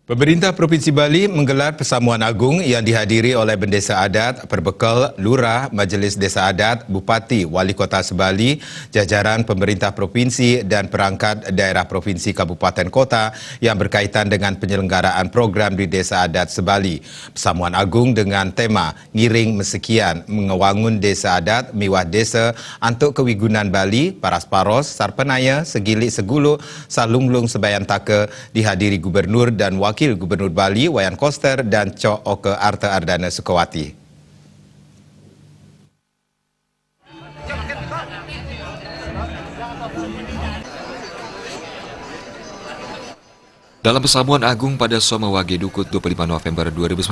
Pemerintah Provinsi Bali menggelar Persamuan Agung yang dihadiri oleh Bendesa Adat, Perbekal, Lurah, Majlis Desa Adat, Bupati, Wali Kota Sebali, jajaran pemerintah provinsi dan perangkat daerah provinsi kabupaten kota yang berkaitan dengan penyelenggaraan program di Desa Adat Sebali. Persamuan Agung dengan tema Ngiring Mesekian Mengewangun Desa Adat Miwah Desa Antuk Kewigunan Bali, Paras Paros, Sarpenaya, Segili Segulu, Salunglung Sebayantaka dihadiri Gubernur dan Wakil Gubernur Bali Wayan Koster dan Cok Oke Arta Ardana Sukawati. Dalam Persamuan Agung pada Soma Wage Dukut 25 November 2019,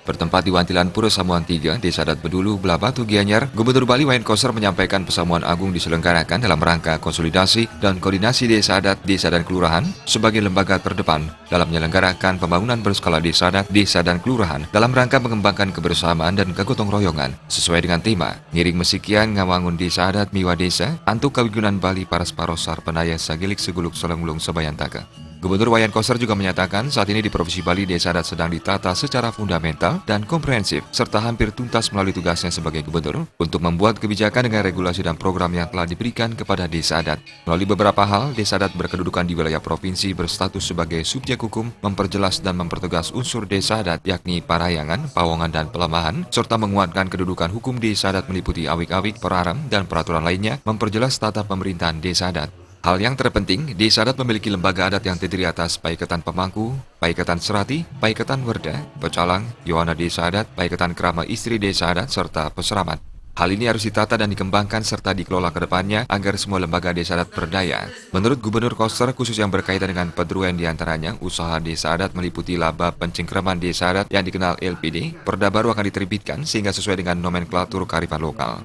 bertempat di Wantilan Pura Samuan 3, Desa Adat Bedulu, Belabatu, Gianyar, Gubernur Bali Wayan Koster menyampaikan Persamuan Agung diselenggarakan dalam rangka konsolidasi dan koordinasi Desa Adat, Desa dan Kelurahan sebagai lembaga terdepan dalam menyelenggarakan pembangunan berskala Desa Adat, Desa dan Kelurahan dalam rangka mengembangkan kebersamaan dan kegotong royongan sesuai dengan tema Ngiring Mesekian Ngawangun Desa Adat Miwah Desa Antuk Kewigunan Bali Paras Paros Sarpenaya Sagilik Seguluk Salunglung Sebayantaka. Gubernur Wayan Koster juga menyatakan saat ini di Provinsi Bali Desa Adat sedang ditata secara fundamental dan komprehensif serta hampir tuntas melalui tugasnya sebagai gubernur untuk membuat kebijakan dengan regulasi dan program yang telah diberikan kepada Desa Adat. Melalui beberapa hal, Desa Adat berkedudukan di wilayah provinsi berstatus sebagai subjek hukum, memperjelas dan mempertegas unsur Desa Adat yakni parayangan, pawongan dan pelemahan, serta menguatkan kedudukan hukum Desa Adat meliputi awik-awik, peraram, dan peraturan lainnya, memperjelas tata pemerintahan Desa Adat. Hal yang terpenting, Desa Adat memiliki lembaga adat yang terdiri atas Paikatan Pemangku, Paikatan Serati, Paikatan Werda, Pecalang, Yohana Desa Adat, Paikatan Krama Istri Desa Adat, serta Peseramat. Hal ini harus ditata dan dikembangkan serta dikelola ke depannya agar semua lembaga Desa Adat berdaya. Menurut Gubernur Koster, khusus yang berkaitan dengan Pedruan diantaranya, usaha Desa Adat meliputi laba pencengkraman Desa Adat yang dikenal LPD, perda baru akan diterbitkan sehingga sesuai dengan nomenklatur kearifan lokal.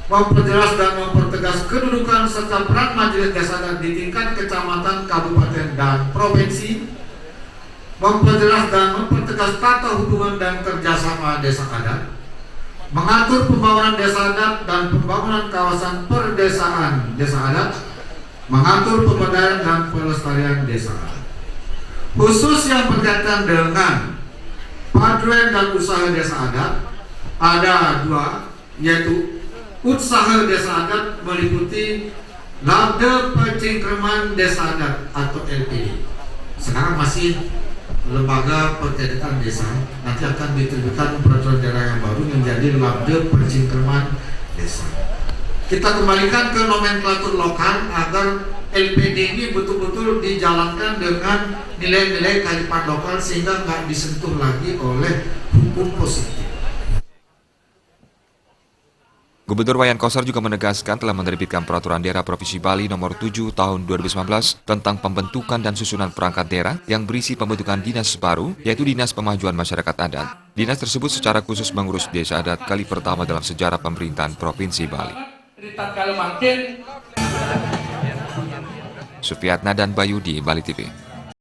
Memperjelas dan mempertegas kedudukan serta peran Majelis Desa Adat di tingkat kecamatan, kabupaten, dan provinsi. Memperjelas dan mempertegas tata hubungan dan kerjasama Desa Adat. Mengatur pembangunan Desa Adat dan pembangunan kawasan perdesaan Desa Adat. Mengatur pemberdayaan dan pelestarian Desa Adat. Khusus yang berkaitan dengan paduan dan usaha Desa Adat, ada dua, yaitu usaha Desa Adat meliputi Labda Pencengkraman Desa Adat atau LPD. Sekarang masih lembaga pencatatan desa, nanti akan diterbitkan peraturan daerah yang baru menjadi Labda Pencengkraman Desa. Kita kembalikan ke nomenklatur lokal agar LPD ini betul-betul dijalankan dengan nilai-nilai kearifan lokal sehingga nggak disentuh lagi oleh hukum positif. Gubernur Wayan Koster juga menegaskan telah menerbitkan Peraturan Daerah Provinsi Bali Nomor 7 Tahun 2019 tentang pembentukan dan susunan perangkat daerah yang berisi pembentukan dinas baru, yaitu Dinas Pemajuan Masyarakat Adat. Dinas tersebut secara khusus mengurus Desa Adat kali pertama dalam sejarah pemerintahan Provinsi Bali. Sufiatna dan Bayu di Bali TV.